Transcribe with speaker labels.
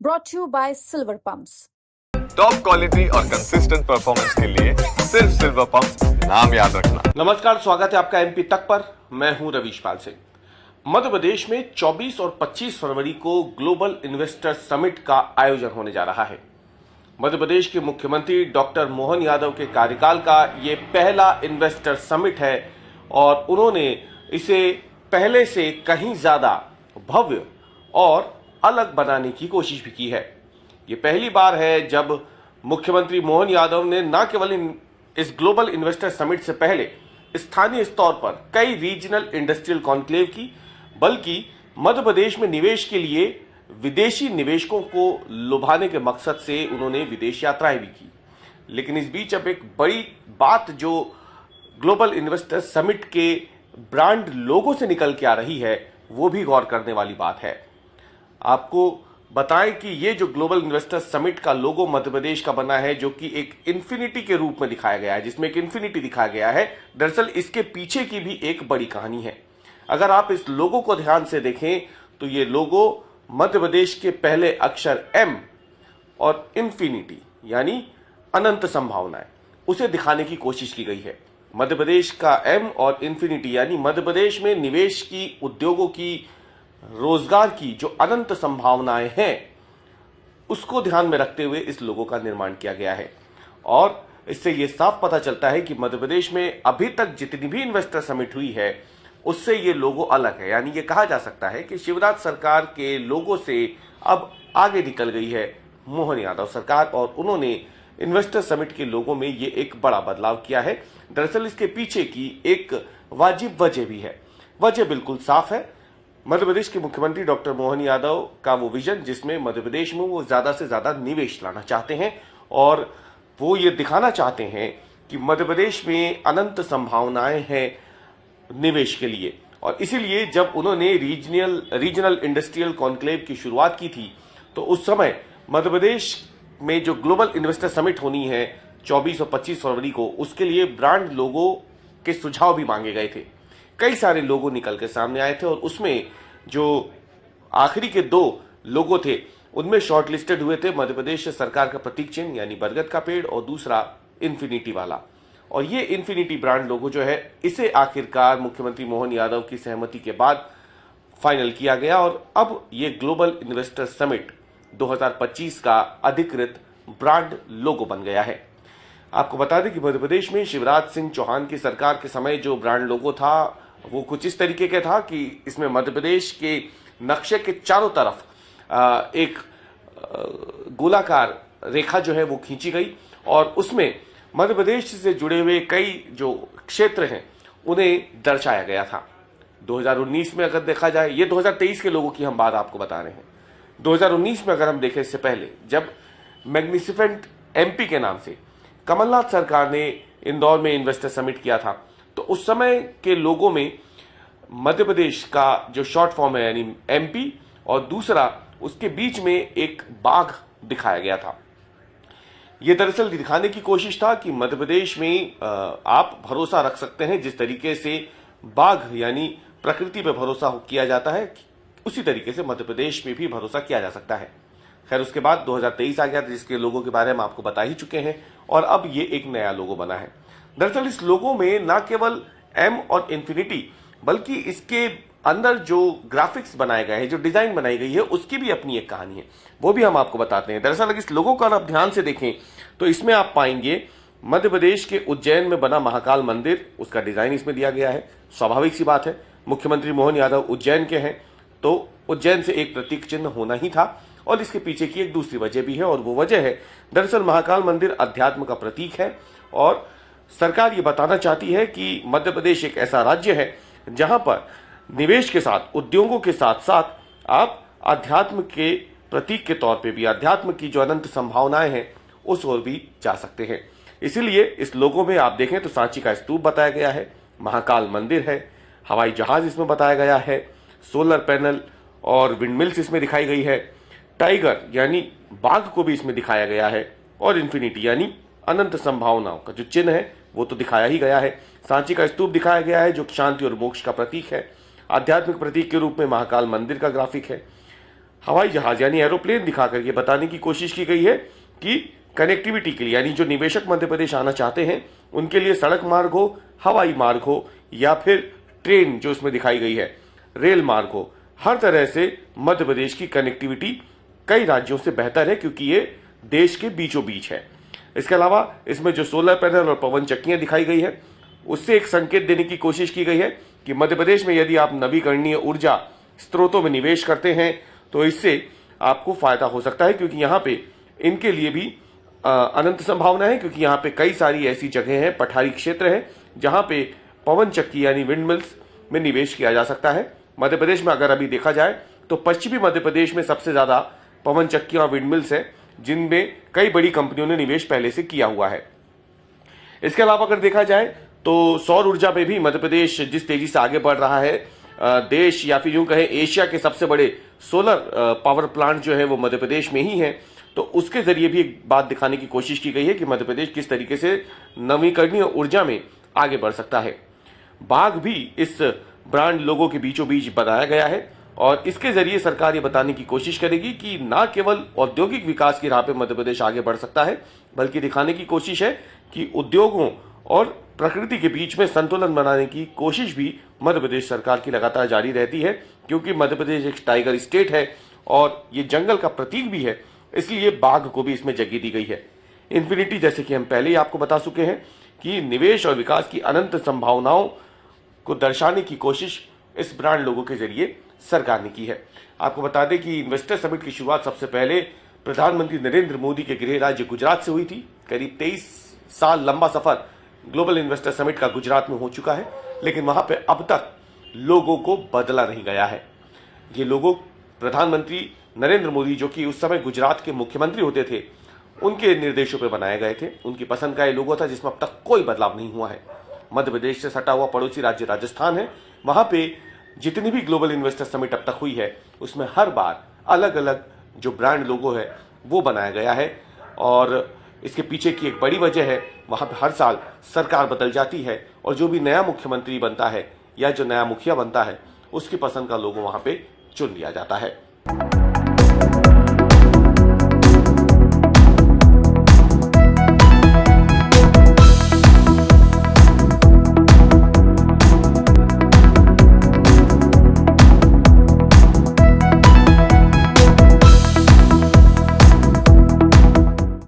Speaker 1: brought to you by Silver Pumps.
Speaker 2: Top quality और consistent performance के लिए सिर्फ सिल्वर पंप्स, नाम याद रखना।
Speaker 3: नमस्कार, स्वागत है आपका एमपी तक पर। मैं हूं रवीश पाल सिंह। मध्य प्रदेश में 24 और 25 फरवरी को ग्लोबल इन्वेस्टर समिट का आयोजन होने जा रहा है। मध्य प्रदेश के मुख्यमंत्री डॉक्टर मोहन यादव के कार्यकाल का ये पहला इन्वेस्टर समिट है और उन्होंने इसे पहले से कहीं ज्यादा भव्य और अलग बनाने की कोशिश भी की है। ये पहली बार है जब मुख्यमंत्री मोहन यादव ने न केवल इस ग्लोबल इन्वेस्टर समिट से पहले स्थानीय स्तर पर कई रीजनल इंडस्ट्रियल कॉन्क्लेव की, बल्कि मध्य प्रदेश में निवेश के लिए विदेशी निवेशकों को लुभाने के मकसद से उन्होंने विदेश यात्राएं भी की। लेकिन इस बीच अब एक बड़ी बात जो ग्लोबल इन्वेस्टर समिट के ब्रांड लोगो से निकल के आ रही है, वो भी गौर करने वाली बात है। आपको बताएं कि ये जो ग्लोबल इन्वेस्टर समिट का लोगो मध्य प्रदेश का बना है, जो कि एक इन्फिनिटी के रूप में दिखाया गया है, जिसमें एक इन्फिनिटी दिखाया गया है। दरअसल इसके पीछे की भी एक बड़ी कहानी है। अगर आप इस लोगो को ध्यान से देखें तो ये लोगो मध्य प्रदेश के पहले अक्षर एम और इन्फिनिटी यानी अनंत संभावनाएं, उसे दिखाने की कोशिश की गई है। मध्य प्रदेश का एम और इन्फिनिटी यानी मध्य प्रदेश में निवेश की, उद्योगों की, रोजगार की जो अनंत संभावनाएं हैं, उसको ध्यान में रखते हुए इस लोगो का निर्माण किया गया है। और इससे यह साफ पता चलता है कि मध्य प्रदेश में अभी तक जितनी भी इन्वेस्टर समिट हुई है, उससे ये लोगो अलग है। यानी ये कहा जा सकता है कि शिवराज सरकार के लोगो से अब आगे निकल गई है मोहन यादव सरकार और उन्होंने इन्वेस्टर समिट के लोगो में ये एक बड़ा बदलाव किया है। दरअसल इसके पीछे की एक वाजिब वजह भी है। वजह बिल्कुल साफ है। मध्य प्रदेश के मुख्यमंत्री डॉक्टर मोहन यादव का वो विजन, जिसमें मध्य प्रदेश में वो ज्यादा से ज्यादा निवेश लाना चाहते हैं और वो ये दिखाना चाहते हैं कि मध्य प्रदेश में अनंत संभावनाएं हैं निवेश के लिए। और इसीलिए जब उन्होंने रीजनल इंडस्ट्रियल कॉन्क्लेव की शुरुआत की थी, तो उस समय मध्य प्रदेश में जो ग्लोबल इन्वेस्टर समिट होनी है 24 और 25 फरवरी को, उसके लिए ब्रांड लोगो के सुझाव भी मांगे गए थे। कई सारे लोगो निकल के सामने आए थे और उसमें जो आखिरी के 2 लोगो थे, उनमें शॉर्टलिस्टेड हुए थे मध्य प्रदेश सरकार का प्रतीक चिन्ह यानी बरगद का पेड़ और दूसरा इन्फिनिटी वाला। और ये इन्फिनिटी ब्रांड लोगो जो है, इसे आखिरकार मुख्यमंत्री मोहन यादव की सहमति के बाद फाइनल किया गया और अब ये ग्लोबल इन्वेस्टर समिट 2025 का अधिकृत ब्रांड लोगो बन गया है। आपको बता दें कि मध्य प्रदेश में शिवराज सिंह चौहान की सरकार के समय जो ब्रांड लोगो था, वो कुछ इस तरीके का था कि इसमें मध्य प्रदेश के नक्शे के चारों तरफ एक गोलाकार रेखा जो है वो खींची गई और उसमें मध्य प्रदेश से जुड़े हुए कई जो क्षेत्र हैं उन्हें दर्शाया गया था। 2019 में अगर देखा जाए, ये 2023 के लोगों की हम बात आपको बता रहे हैं। 2019 में अगर हम देखें, इससे पहले जब मैग्निफिसेंट एमपी के नाम से कमलनाथ सरकार ने इंदौर में इन्वेस्टर समिट किया था, तो उस समय के लोगों में मध्य प्रदेश का जो शॉर्ट फॉर्म है यानी एमपी और दूसरा उसके बीच में एक बाघ दिखाया गया था। यह दरअसल दिखाने की कोशिश था कि मध्य प्रदेश में आप भरोसा रख सकते हैं। जिस तरीके से बाघ यानी प्रकृति पर भरोसा किया जाता है, उसी तरीके से मध्य प्रदेश में भी भरोसा किया जा सकता है। खैर, उसके बाद 2023 आ गया, जिसके लोगों के बारे में आपको बता ही चुके हैं और अब ये एक नया लोगो बना है। दरअसल इस लोगो में न केवल एम और इन्फिनिटी, बल्कि इसके अंदर जो ग्राफिक्स बनाए गए हैं, जो डिजाइन बनाई गई है, उसकी भी अपनी एक कहानी है, वो भी हम आपको बताते हैं। दरअसल अगर इस लोगो का आप ध्यान से देखें तो इसमें आप पाएंगे मध्य प्रदेश के उज्जैन में बना महाकाल मंदिर, उसका डिजाइन इसमें दिया गया है। स्वाभाविक सी बात है, मुख्यमंत्री मोहन यादव उज्जैन के हैं तो उज्जैन से एक प्रतीक चिन्ह होना ही था। और इसके पीछे की एक दूसरी वजह भी है और वो वजह है, दरअसल महाकाल मंदिर अध्यात्म का प्रतीक है और सरकार ये बताना चाहती है कि मध्य प्रदेश एक ऐसा राज्य है जहां पर निवेश के साथ, उद्योगों के साथ साथ आप अध्यात्म के प्रतीक के तौर पे भी, अध्यात्म की जो अनंत संभावनाएं हैं, उस ओर भी जा सकते हैं। इसीलिए इस लोगो में आप देखें तो सांची का स्तूप बताया गया है, महाकाल मंदिर है, हवाई जहाज इसमें बताया गया है, सोलर पैनल और विंडमिल्स इसमें दिखाई गई है, टाइगर यानी बाघ को भी इसमें दिखाया गया है और इन्फिनिटी यानी अनंत संभावनाओं का जो चिन्ह है वो तो दिखाया ही गया है। सांची का स्तूप दिखाया गया है जो शांति और मोक्ष का प्रतीक है। आध्यात्मिक प्रतीक के रूप में महाकाल मंदिर का ग्राफिक है। हवाई जहाज यानी एरोप्लेन दिखा करके बताने की कोशिश की गई है कि कनेक्टिविटी के लिए, यानी जो निवेशक मध्य प्रदेश आना चाहते हैं उनके लिए सड़क मार्ग हो, हवाई मार्ग हो या फिर ट्रेन जो इसमें दिखाई गई है, रेल मार्ग हो, हर तरह से मध्य प्रदेश की कनेक्टिविटी कई राज्यों से बेहतर है क्योंकि ये देश के बीचों बीच है। इसके अलावा इसमें जो सोलर पैनल और पवन चक्कियां दिखाई गई है उससे एक संकेत देने की कोशिश की गई है कि मध्य प्रदेश में यदि आप नवीकरणीय ऊर्जा स्रोतों में निवेश करते हैं तो इससे आपको फायदा हो सकता है, क्योंकि यहाँ पे इनके लिए भी अनंत संभावना है, क्योंकि यहाँ पे कई सारी ऐसी जगह हैं, पठारी क्षेत्र है जहां पे पवन चक्की यानी विंड मिल्स में निवेश किया जा सकता है। मध्य प्रदेश में अगर अभी देखा जाए तो पश्चिमी मध्य प्रदेश में सबसे ज्यादा पवन चक्की और विंड मिल्स है जिनमें कई बड़ी कंपनियों ने निवेश पहले से किया हुआ है। इसके अलावा अगर देखा जाए तो सौर ऊर्जा पे भी मध्य प्रदेश जिस तेजी से आगे बढ़ रहा है, देश या फिर यूं कहें एशिया के सबसे बड़े सोलर पावर प्लांट जो है वो मध्य प्रदेश में ही है, तो उसके जरिए भी एक बात दिखाने की कोशिश की गई है कि मध्य प्रदेश किस तरीके से नवीकरणीय ऊर्जा में आगे बढ़ सकता है। बाघ भी इस ब्रांड लोगों के बीचों बीच बनाया गया है और इसके जरिए सरकार ये बताने की कोशिश करेगी कि न केवल औद्योगिक विकास की राह पे मध्य प्रदेश आगे बढ़ सकता है, बल्कि दिखाने की कोशिश है कि उद्योगों और प्रकृति के बीच में संतुलन बनाने की कोशिश भी मध्य प्रदेश सरकार की लगातार जारी रहती है, क्योंकि मध्य प्रदेश एक टाइगर स्टेट है और ये जंगल का प्रतीक भी है, इसलिए बाघ को भी इसमें जगह दी गई है। इन्फिनिटी, जैसे कि हम पहले ही आपको बता चुके हैं कि निवेश और विकास की अनंत संभावनाओं को दर्शाने की कोशिश इस ब्रांड लोगों के जरिए सरकार ने की है। आपको बता दें कि इन्वेस्टर समिट की शुरुआत सबसे पहले प्रधानमंत्री नरेंद्र मोदी के गृह राज्य गुजरात से हुई थी। करीब 23 साल लंबा सफर ग्लोबल इन्वेस्टर समिट का गुजरात में हो चुका है, लेकिन वहां पे अब तक लोगों को बदला नहीं गया है। ये लोगों प्रधानमंत्री नरेंद्र मोदी, जो कि उस समय गुजरात के मुख्यमंत्री होते थे, उनके निर्देशों पर बनाए गए थे, उनकी पसंद का ये लोगो था जिसमें अब तक कोई बदलाव नहीं हुआ है। मध्य प्रदेश से सटा हुआ पड़ोसी राज्य राजस्थान है, वहां पे जितनी भी ग्लोबल इन्वेस्टर समिट अब तक हुई है उसमें हर बार अलग अलग जो ब्रांड लोगो है वो बनाया गया है और इसके पीछे की एक बड़ी वजह है, वहां पे हर साल सरकार बदल जाती है और जो भी नया मुख्यमंत्री बनता है या जो नया मुखिया बनता है उसकी पसंद का लोगो वहां पे चुन लिया जाता है।